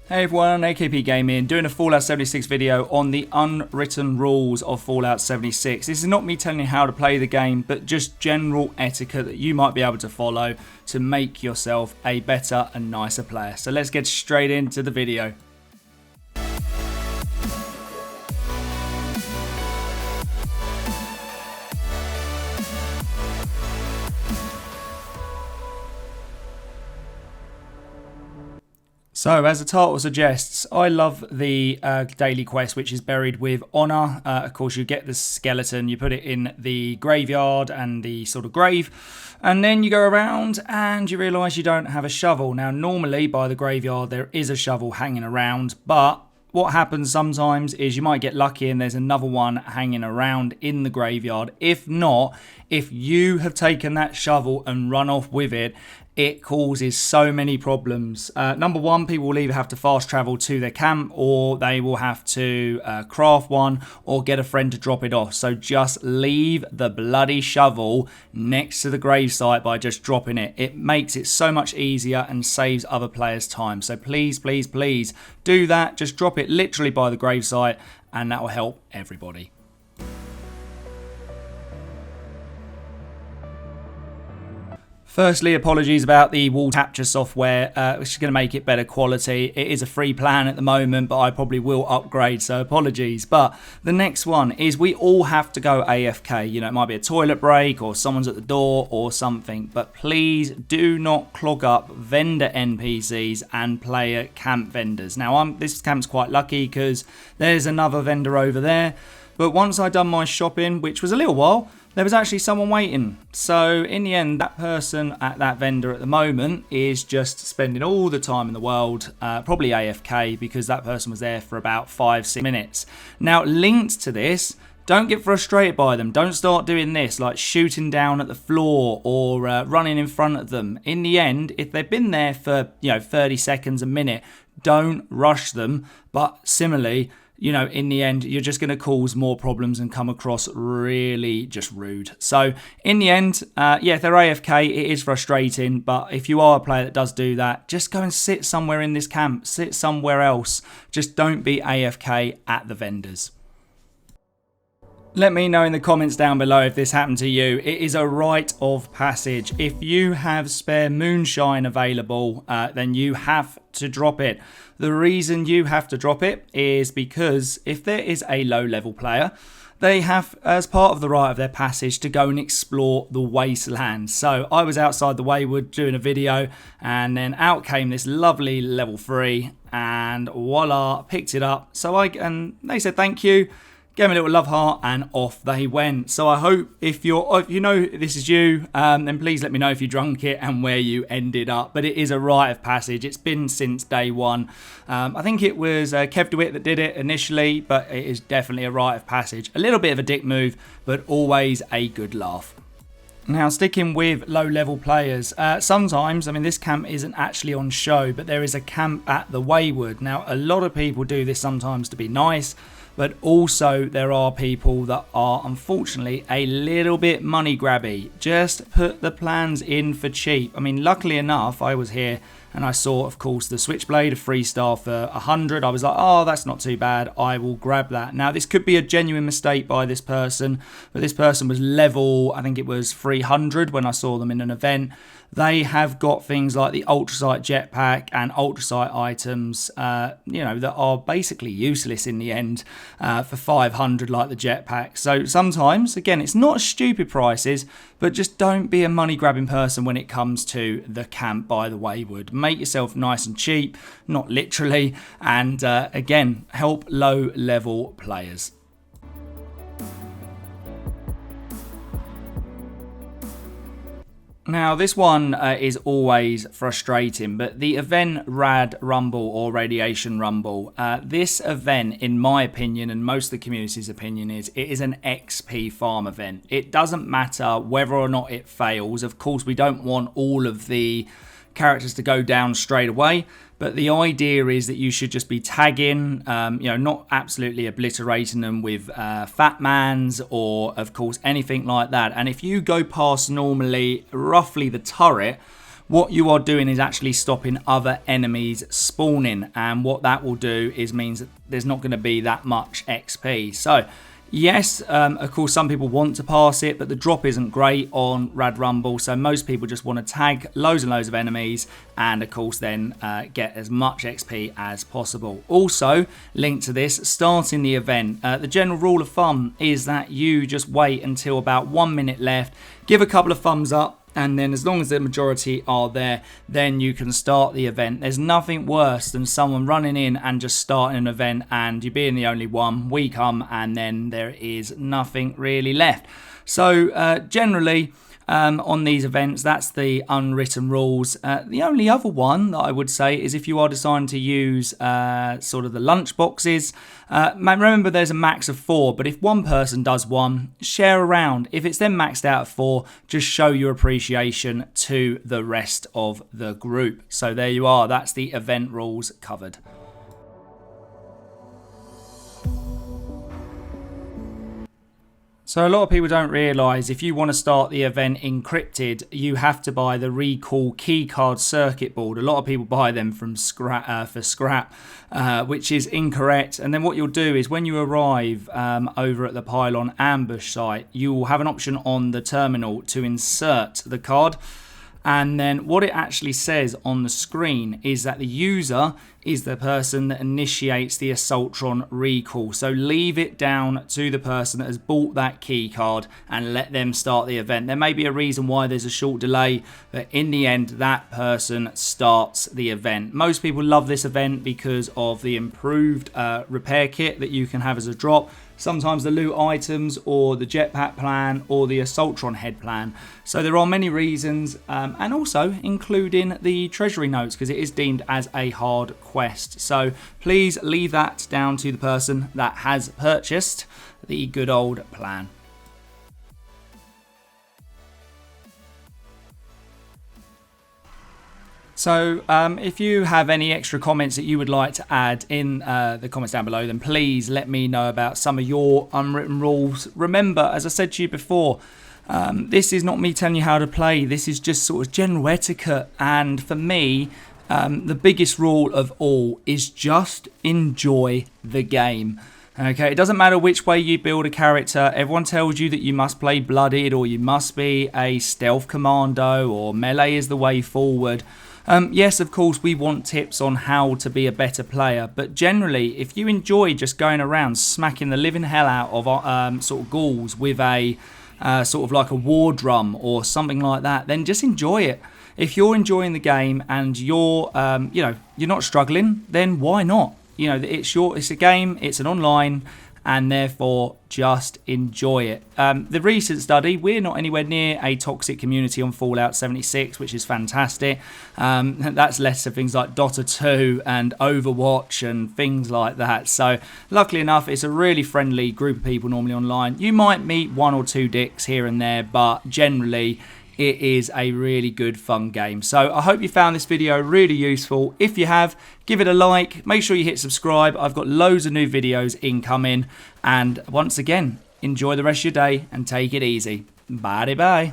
Hey everyone, AKP Gaming, doing a Fallout 76 video on the unwritten rules of Fallout 76. This is not me telling you how to play the game, but just general etiquette that you might be able to follow to make yourself a better and nicer player. So let's get straight into the video. So, as the title suggests, I love the daily quest, which is buried with honour. Of course, you get the skeleton, you put it in the graveyard and the sort of grave, and then you go around and you realise you don't have a shovel. Now, normally by the graveyard there is a shovel hanging around, but what happens sometimes is you might get lucky and there's another one hanging around in the graveyard. If not, if you have taken that shovel and run off with it, it causes so many problems. Number one, people will either have to fast travel to their camp or they will have to craft one or get a friend to drop it off. So just leave the bloody shovel next to the gravesite by just dropping it. It makes it so much easier and saves other players time. So please, please, please do that. Just drop it literally by the gravesite and that will help everybody. Firstly, apologies about the wall capture software, which is going to make it better quality. It is a free plan at the moment, but I probably will upgrade, so apologies. But the next one is we all have to go AFK. You know, it might be a toilet break or someone's at the door or something. But please do not clog up vendor NPCs and player camp vendors. Now, this camp's quite lucky because there's another vendor over there. But once I'd done my shopping, which was a little while, there was actually someone waiting. So in the end, that person at that vendor at the moment is just spending all the time in the world, probably AFK, because that person was there for about 5-6 minutes. Now, linked to this, don't get frustrated by them. Don't start doing this, like shooting down at the floor or running in front of them. In the end, if they've been there for 30 seconds, a minute, don't rush them. But similarly, in the end, you're just going to cause more problems and come across really just rude. So in the end, if they're AFK, it is frustrating. But if you are a player that does do that, just go and sit somewhere in this camp. Sit somewhere else. Just don't be AFK at the vendors. Let me know in the comments down below if this happened to you. It is a rite of passage. If you have spare moonshine available, then you have to drop it. The reason you have to drop it is because if there is a low-level player, they have, as part of the rite of their passage, to go and explore the wasteland. So I was outside the Wayward doing a video, and then out came this lovely level 3, and voila, picked it up. And they said thank you. Gave them a little love heart and off they went. So I hope if you know this is you, then please let me know if you drunk it and where you ended up. But it is a rite of passage. It's been since day one. I think it was Kev DeWitt that did it initially, but it is definitely a rite of passage. A little bit of a dick move, but always a good laugh. Now, sticking with low-level players, sometimes, this camp isn't actually on show, but there is a camp at the Wayward. Now, a lot of people do this sometimes to be nice, but also there are people that are unfortunately a little bit money grabby. Just put the plans in for cheap. Luckily enough, I was here and I saw, of course, the Switchblade, a 3-star for 100. I was like, oh, that's not too bad. I will grab that. Now, this could be a genuine mistake by this person, but this person was level, I think it was 300 when I saw them in an event. They have got things like the ultrasight jetpack and ultrasight items, that are basically useless in the end for 500 like the jetpack. So sometimes, again, it's not stupid prices, but just don't be a money-grabbing person when it comes to the camp by the Wayward. Make yourself nice and cheap, not literally, and again, help low-level players. Now, this one is always frustrating, but the event Rad Rumble or Radiation Rumble, this event, in my opinion, and most of the community's opinion, it is an XP farm event. It doesn't matter whether or not it fails. Of course, we don't want all of the characters to go down straight away, but the idea is that you should just be tagging, not absolutely obliterating them with fat mans or, of course, anything like that. And if you go past normally roughly the turret, what you are doing is actually stopping other enemies spawning, and what that will do is means that there's not going to be that much XP. So yes, of course, some people want to pass it, but the drop isn't great on Rad Rumble, so most people just want to tag loads and loads of enemies and, of course, then get as much XP as possible. Also, linked to this, starting the event. The general rule of thumb is that you just wait until about 1 minute left, give a couple of thumbs up, and then as long as the majority are there, then you can start the event. There's nothing worse than someone running in and just starting an event and you being the only one. We come and then there is nothing really left. So generally on these events, that's the unwritten rules. The only other one that I would say is if you are deciding to use sort of the lunch boxes. Remember, there's a max of 4, but if one person does one, share around. If it's then maxed out at 4, just show your appreciation to the rest of the group. So there you are. That's the event rules covered. So a lot of people don't realise if you want to start the event Encryptid, you have to buy the recall keycard circuit board. A lot of people buy them from scrap, which is incorrect. And then what you'll do is when you arrive over at the Pylon ambush site, you will have an option on the terminal to insert the card. And then what it actually says on the screen is that the user is the person that initiates the Assaultron recall. So leave it down to the person that has bought that key card and let them start the event. There may be a reason why there's a short delay, but in the end, that person starts the event. Most people love this event because of the improved repair kit that you can have as a drop. Sometimes the loot items or the jetpack plan or the Assaultron head plan. So there are many reasons, and also including the treasury notes because it is deemed as a hard quest. So please leave that down to the person that has purchased the good old plan. So if you have any extra comments that you would like to add in the comments down below, then please let me know about some of your unwritten rules. Remember, as I said to you before, this is not me telling you how to play. This is just sort of general etiquette. And for me, the biggest rule of all is just enjoy the game. Okay, it doesn't matter which way you build a character. Everyone tells you that you must play bloodied or you must be a stealth commando or melee is the way forward. Yes, of course, we want tips on how to be a better player, but generally, if you enjoy just going around smacking the living hell out of sort of ghouls with a sort of like a war drum or something like that, then just enjoy it. If you're enjoying the game and you're, you're not struggling, then why not? You know, it's a game, it's an online, and therefore just enjoy it. The recent study, we're not anywhere near a toxic community on Fallout 76, which is fantastic. That's less of things like Dota 2 and Overwatch and things like that. So luckily enough, it's a really friendly group of people normally online. You might meet 1 or 2 dicks here and there, but generally it is a really good fun game. So I hope you found this video really useful. If you have, give it a like. Make sure you hit subscribe. I've got loads of new videos incoming. And once again, enjoy the rest of your day and take it easy. Bye bye.